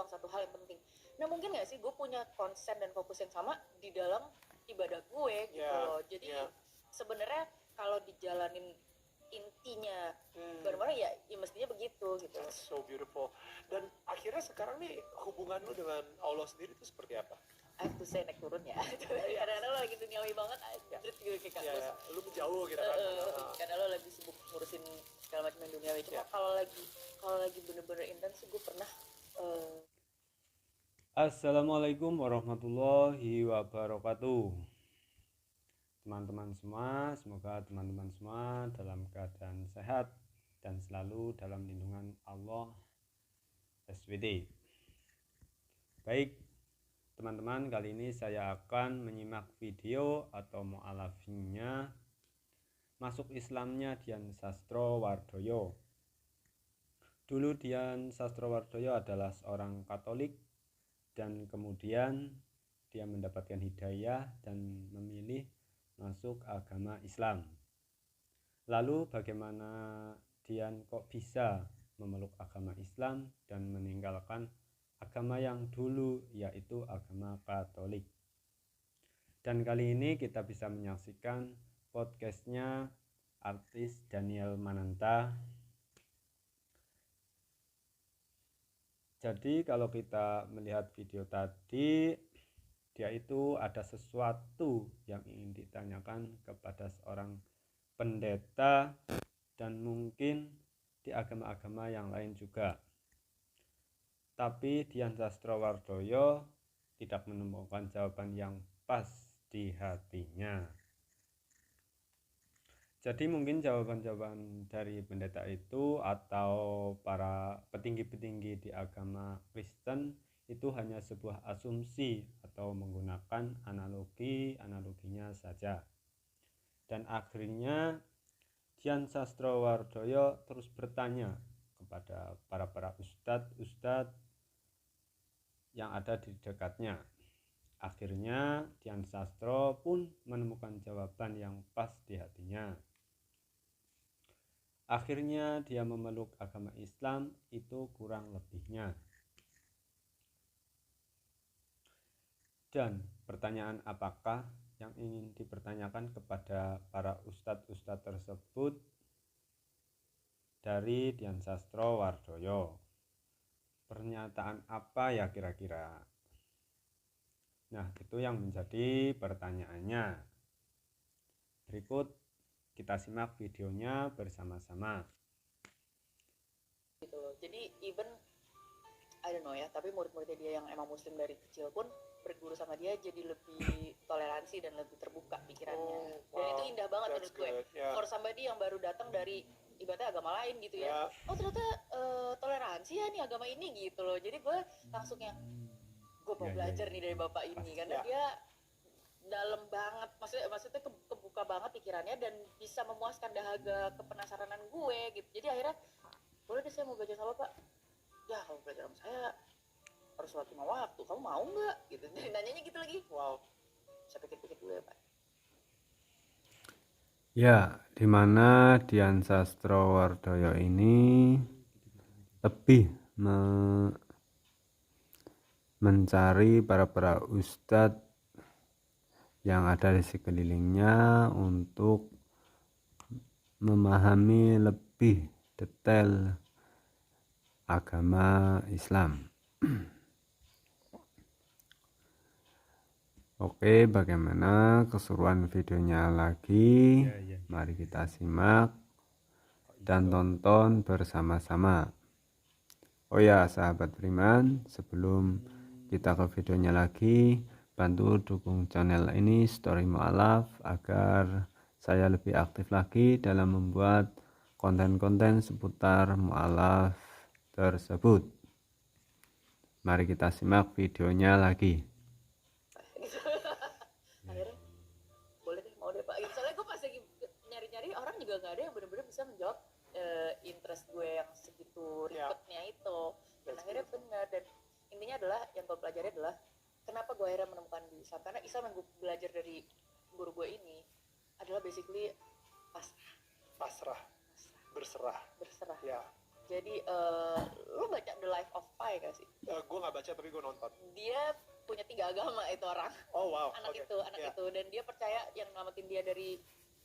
bilang satu hal yang penting. Nah mungkin nggak sih gue punya konsen dan fokus yang sama di dalam ibadah gue gitu loh. Jadi sebenarnya kalau dijalanin intinya benar-benar ya mestinya begitu gitu. That's so beautiful. Dan akhirnya sekarang nih hubungan lu dengan Allah sendiri itu seperti apa? I have to say naik turun ya. Kadang-kadang lo lagi duniawi banget aja gitu kayak kampus. Lu menjauh gitu kan. Karena lo lagi sibuk ngurusin segala macam yang duniawi. Cuma kalau lagi bener-bener intens gue pernah Assalamualaikum warahmatullahi wabarakatuh. Teman-teman semua, semoga teman-teman semua dalam keadaan sehat dan selalu dalam lindungan Allah SWT. Baik, teman-teman, kali ini saya akan menyimak video atau mu'alafinya masuk Islamnya Dian Sastrowardoyo. Dulu Dian Sastrowardoyo adalah seorang Katolik dan kemudian dia mendapatkan hidayah dan memilih masuk agama Islam. Lalu bagaimana Dian kok bisa memeluk agama Islam dan meninggalkan agama yang dulu yaitu agama Katolik. Dan kali ini kita bisa menyaksikan podcastnya artis Daniel Mananta. Jadi kalau kita melihat video tadi, dia itu ada sesuatu yang ingin ditanyakan kepada seorang pendeta dan mungkin di agama-agama yang lain juga. Tapi Dian Sastrowardoyo tidak menemukan jawaban yang pas di hatinya. Jadi mungkin jawaban-jawaban dari pendeta itu atau para petinggi-petinggi di agama Kristen itu hanya sebuah asumsi atau menggunakan analoginya saja. Dan akhirnya Dian Sastrowardoyo terus bertanya kepada para ustadz yang ada di dekatnya. Akhirnya Dian Sastro pun menemukan jawaban yang pas di hatinya. Akhirnya dia memeluk agama Islam, itu kurang lebihnya. Dan pertanyaan apakah yang ingin dipertanyakan kepada para ustadz-ustadz tersebut dari Dian Sastrowardoyo? Pernyataan apa ya kira-kira? Nah, itu yang menjadi pertanyaannya. Berikut kita simak videonya bersama-sama. Gitu loh. Jadi even I don't know ya, tapi murid-muridnya dia yang emang muslim dari kecil pun berguru sama dia jadi lebih toleransi dan lebih terbuka pikirannya. Dan itu indah banget menurut gue. For somebody yang baru datang dari ibaratnya agama lain gitu ya. Oh ternyata toleransi ya nih agama ini gitu loh. Jadi gue langsung yang gue mau belajar nih dari bapak ini karena dia dalam banget, maksudnya kebuka banget pikirannya dan bisa memuaskan dahaga kepenasaranan gue gitu. Jadi akhirnya boleh deh saya mau belajar sama bapak. Ya kalau belajar sama saya harus sholat 5 waktu, kamu mau nggak gitu. Dan nanyanya gitu lagi. Wow, saya pikir-pikir dulu ya pak. Ya, dimana Dian Sastrowardoyo ini lebih mencari para ustadz yang ada di sekelilingnya untuk memahami lebih detail agama Islam. Oke, bagaimana keseruan videonya lagi? Mari kita simak dan tonton bersama-sama. Oh ya, sahabat beriman, sebelum kita ke videonya lagi, bantu dukung channel ini Story Mu'alaf agar saya lebih aktif lagi dalam membuat konten-konten seputar mu'alaf tersebut. Mari kita simak videonya lagi. Akhirnya boleh deh, mau deh pak. Soalnya gue pas lagi nyari-nyari orang juga nggak ada yang benar-benar bisa menjawab interest gue yang segitu ribetnya itu. Dan akhirnya benar, dan intinya adalah yang gue pelajari adalah kenapa gue akhirnya menemukan di Islam, karena Islam yang gue belajar dari guru gue ini adalah basically pasrah, berserah ya. Jadi lu baca The Life of Pi gak sih? Gue nggak baca tapi gue nonton. Dia punya 3 agama itu orang. Oh wow. Anak itu, dan dia percaya yang nyelamatin dia dari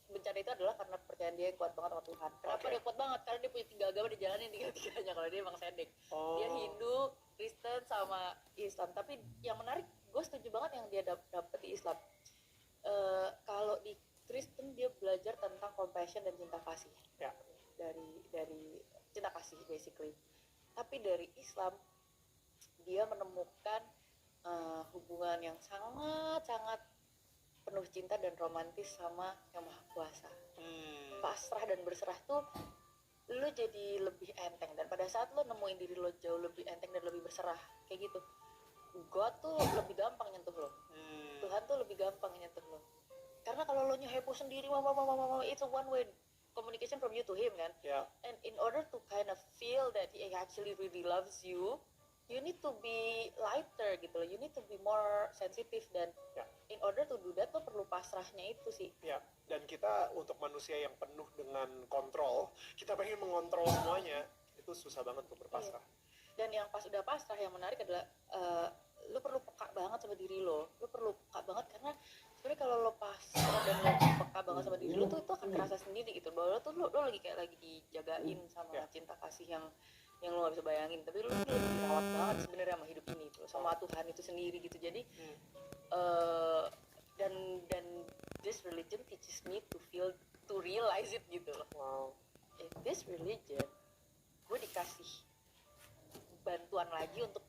bencana itu adalah karena kepercayaan dia yang kuat banget sama Tuhan. Kenapa dia kuat banget? Karena dia punya 3 agama, dia jalanin 3-3-nya. Kalau dia emang sedek. Dia Hindu, Kristen, sama Islam. Tapi yang menarik, gue setuju banget yang dia dapet di Islam. Kalau di Kristen dia belajar tentang compassion dan cinta kasih. Ya. Dari cinta kasih basically. Tapi dari Islam dia menemukan hubungan yang sangat penuh cinta dan romantis sama yang Maha Kuasa. Pasrah dan berserah tuh lu jadi lebih enteng, dan pada saat lu nemuin diri lo jauh lebih enteng dan lebih berserah kayak gitu, God tuh lebih gampang nyentuh lo. Tuhan tuh lebih gampang nyentuh lo. Karena kalau lo heboh sendiri, it's a one way communication from you to him kan. Yeah. And in order to kind of feel that he actually really loves you, you need to be lighter gitu loh. You need to be more sensitive, dan in order to do that lo perlu pasrahnya itu sih. Ya, dan kita untuk manusia yang penuh dengan kontrol, kita pengen mengontrol semuanya, itu susah banget untuk berpasrah. Dan yang pas udah pasrah, yang menarik adalah lo perlu peka banget sama diri lo. Lo perlu peka banget, karena sebenarnya kalau lo pasrah dan lo peka banget sama diri lo tuh itu akan kerasa sendiri gitu. Bahwa lo lagi kayak lagi dijagain sama cinta kasih yang lo gak bisa bayangin, tapi lo lagi dirawat banget sebenarnya sama hidup ini tuh, sama Tuhan itu sendiri gitu. Jadi dan this religion teaches me to realize it gitu loh. Wow. In this religion gue dikasih bantuan lagi untuk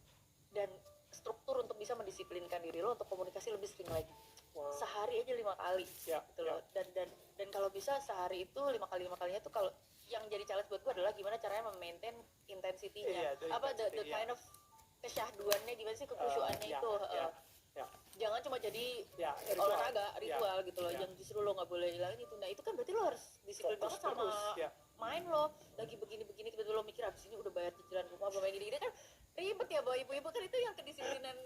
dan struktur untuk bisa mendisiplinkan diri lo untuk komunikasi lebih sering lagi. Wow. Sehari aja 5 kali gitu loh. Dan kalau bisa sehari itu 5 kalinya tuh, kalau yang jadi challenge buat gue adalah gimana caranya memaintain intensitinya. The kind of kesyahduannya, gimana sih kekhusyuannya itu. Jangan cuma jadi olahraga ritual gitu loh, yang justru lo nggak boleh hilangin itu. Nah itu kan berarti lo harus disiplin banget sama main lo. Lagi begini tiba-tiba lo mikir abis ini udah bayar cicilan rumah, belum gini kan ribet ya. Bawa ibu-ibu kan itu yang kedisiplinan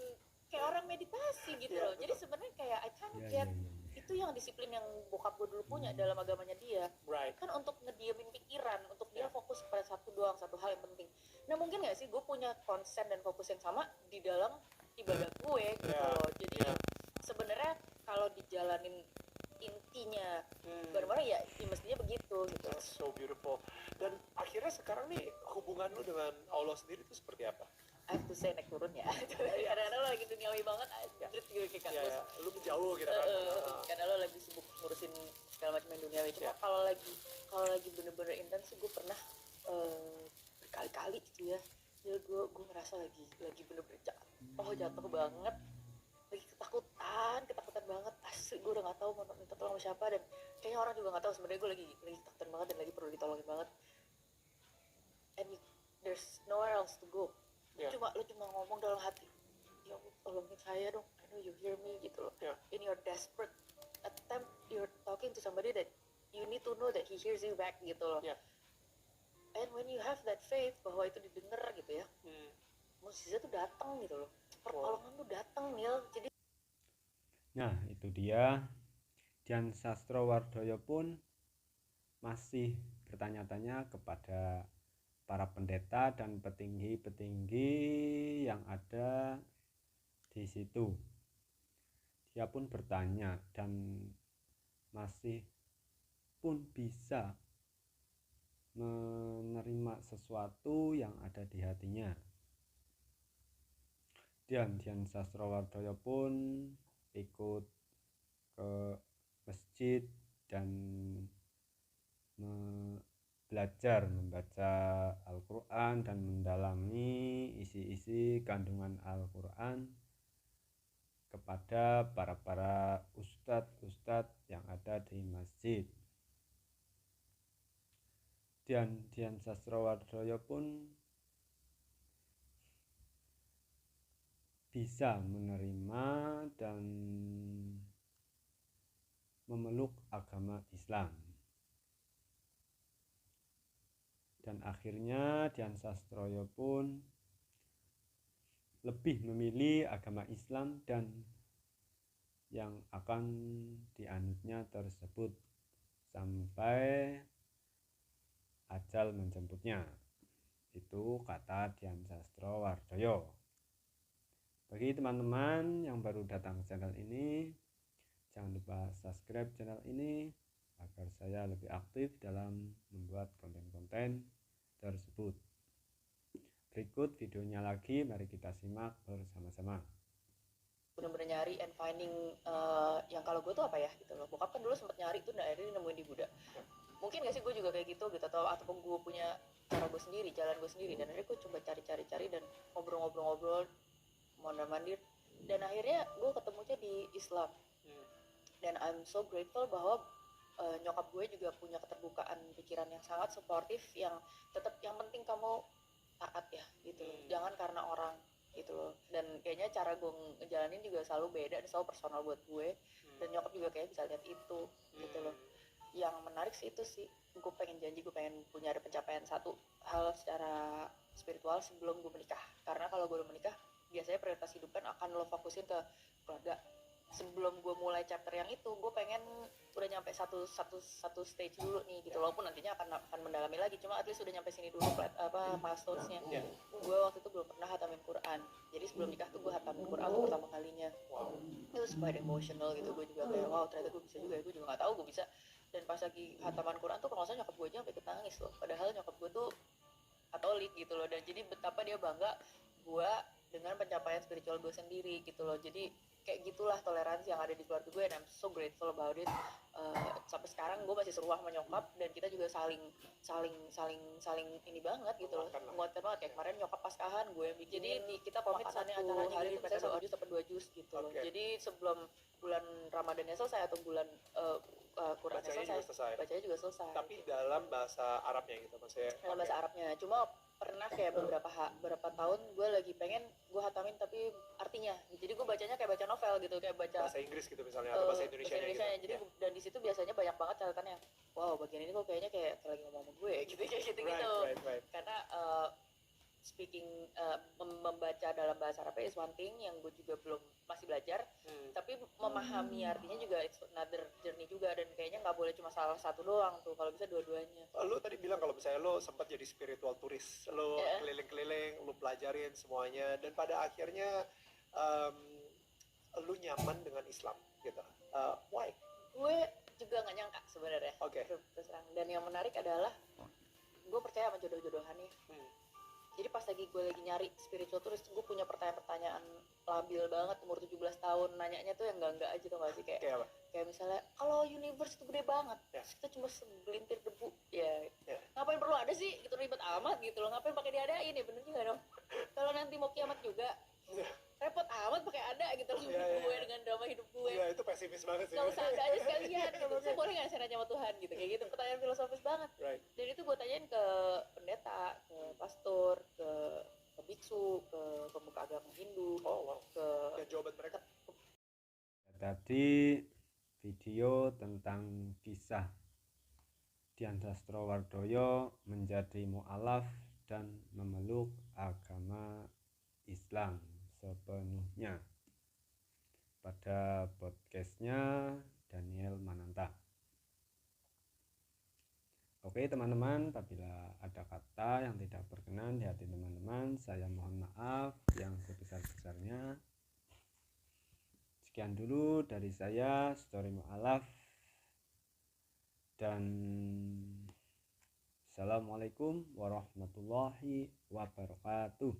kayak orang meditasi gitu loh. Jadi sebenarnya kayak I can't get itu yang disiplin yang bokap gue dulu punya dalam agamanya dia. Kan untuk ngediemin pikiran, untuk dia fokus pada satu hal yang penting. Nah mungkin nggak sih gue punya konsen dan fokus yang sama di dalam ibadah gue gitu loh. Jadi sebenarnya kalau dijalanin intinya bareng-bareng ya mestinya begitu gitu. That's so beautiful. Dan akhirnya sekarang nih hubungan lu dengan Allah sendiri itu seperti apa? I have to say naik turun ya. Kadang-kadang lo lagi duniawi banget, anjir gitu kayak lu menjauh gitu kan. Karena lo lagi sibuk ngurusin segala macam yang duniawi. Cuma kalau lagi bener-bener intens sih, gue pernah berkali-kali gitu ya. Ya gue ngerasa lagi bener-bener jatuh banget, lagi ketakutan banget. Asli gue udah nggak tahu mau minta tolong sama siapa, dan kayaknya orang juga nggak tahu sebenarnya gue lagi ketakutan banget dan lagi perlu ditolongin banget. And there's nowhere else to go. Lu cuma ngomong dalam hati, ya Allah tolongin saya dong, I know you hear me gitu loh. In your desperate attempt, you're talking to somebody that you need to know that he hears you back gitu loh. And when you have that faith bahwa itu didengar gitu ya, mukjizat tuh datang gitu loh, pertolongan tuh datang Nil. Jadi nah itu dia, Dian Sastrowardoyo pun masih bertanya-tanya kepada para pendeta dan petinggi-petinggi yang ada di situ. Dia pun bertanya dan masih pun bisa menerima sesuatu yang ada di hatinya. Dian Sastrowardoyo pun ikut ke masjid dan belajar membaca Al-Quran dan mendalami isi-isi kandungan Al-Quran kepada para ustadz yang ada di masjid. Dian Sastrowardoyo pun bisa menerima dan memeluk agama Islam. Dan akhirnya Dian Sastrowardoyo pun lebih memilih agama Islam dan yang akan dianutnya tersebut sampai ajal menjemputnya. Itu kata Dian Sastrowardoyo. Bagi teman-teman yang baru datang ke channel ini, jangan lupa subscribe channel ini agar saya lebih aktif dalam membuat konten-konten tersebut. Berikut videonya lagi, mari kita simak bersama-sama. Bener-bener nyari and finding yang kalau gue tuh apa ya gitu loh. Bokap kan dulu sempet nyari tuh, nah akhirnya nemuin di Buddha. Mungkin gak sih gue juga kayak gitu ataupun gue punya cara gue sendiri, jalan gue sendiri, dan akhirnya gue coba cari dan ngobrol-ngobrol mondar-mandir, dan akhirnya gue ketemunya di Islam. Dan I'm so grateful bahwa nyokap gue juga punya keterbukaan pikiran yang sangat suportif, yang tetap yang penting kamu taat ya gitu loh. Jangan karena orang gitu loh. Dan kayaknya cara gue ngejalanin juga selalu beda dan selalu personal buat gue, dan nyokap juga kayak bisa lihat itu gitu loh. Yang menarik sih itu sih, gue pengen janji, gue pengen punya ada pencapaian satu hal secara spiritual sebelum gue menikah. Karena kalau gue udah menikah, biasanya prioritas hidup kan akan lo fokusin ke keluarga. Sebelum gue mulai chapter yang itu, gue pengen udah nyampe satu stage dulu nih gitu. Walaupun nantinya akan mendalami lagi, cuma at least udah nyampe sini dulu milestones-nya. Gue waktu itu belum pernah hatamin Quran, jadi sebelum nikah tuh gue hatamin Quran untuk pertama kalinya. Itu quite emotional gitu. Gue juga kayak wow, ternyata gue bisa juga ya. Gue juga nggak tahu gue bisa. Dan pas lagi hataman Quran tuh kalau nggak salah nyokap gue aja sampai ikut nangis loh, padahal nyokap gue tuh Katolik gitu loh. Dan jadi betapa dia bangga gue dengan pencapaian spiritual gue sendiri gitu loh. Jadi kayak gitulah toleransi yang ada di keluarga gue, and I'm so grateful about it. Sampai sekarang gue masih seruah sama nyokap, dan kita juga saling ini banget gitu loh, menguatkan banget. Kayak kemarin nyokap paskahan gue yang bikin, jadi kita komit satu hari itu misalnya 1 jus atau 2 jus gitu loh. Jadi sebelum bulan Ramadannya selesai atau bulan Qurannya selesai, bacanya juga selesai. Tapi gitu. Dalam bahasa Arabnya gitu maksudnya. Dalam bahasa Arabnya. Cuma pernah kayak beberapa tahun gue lagi pengen gue hatamin tapi artinya. Jadi gue bacanya kayak baca novel gitu, kayak baca bahasa Inggris gitu misalnya atau bahasa Indonesia gitu. Jadi dan di situ biasanya banyak banget catatannya. Wow, bagian ini kok kayaknya kayak lagi ngomong sama gue gitu. Right. Karena speaking membaca dalam bahasa Arab is one thing yang gue juga masih belajar, tapi memahami artinya juga it's another journey juga. Dan kayaknya nggak boleh cuma salah satu doang tuh, kalau bisa dua-duanya. Lo tadi bilang kalau misalnya lo sempat jadi spiritual turis, lo keliling-keliling, lo pelajarin semuanya, dan pada akhirnya lo nyaman dengan Islam gitu. Why? Gue juga nggak nyangka sebenarnya. Terus terang. Dan yang menarik adalah gue percaya sama jodoh-jodohan nih. Jadi pas lagi gue lagi nyari spiritual terus, gue punya pertanyaan labil banget umur 17 tahun, nanyanya tuh yang enggak aja tuh gak sih, kayak misalnya kalau universe itu gede banget, kita cuma segelintir debu ya. Ngapain perlu ada sih gitu, ribet amat gitu loh, ngapain pakai diadain ya, bener juga dong. Kalau nanti mau kiamat juga repot amat pakai ada gitu loh. Gue dengan drama hidup gue. Iya, itu pesimis banget sih. Gak usah ada aja sekalian. Saya boleh gak saya nanya sama Tuhan gitu, kayak gitu, pertanyaan filosofis banget. Dan itu gue tanyain ke pendeta, ke pastor, ke biksu, ke pemuka agama Hindu. Dan jawaban mereka tadi video tentang kisah Dian Sastrowardoyo menjadi mu'alaf dan memeluk agama Islam sepenuhnya pada podcastnya Daniel Mananta. Oke teman-teman, apabila ada kata yang tidak berkenan di hati teman-teman, saya mohon maaf yang sebesar-besarnya. Sekian dulu dari saya, Story Mu'alaf, dan Assalamualaikum warahmatullahi wabarakatuh.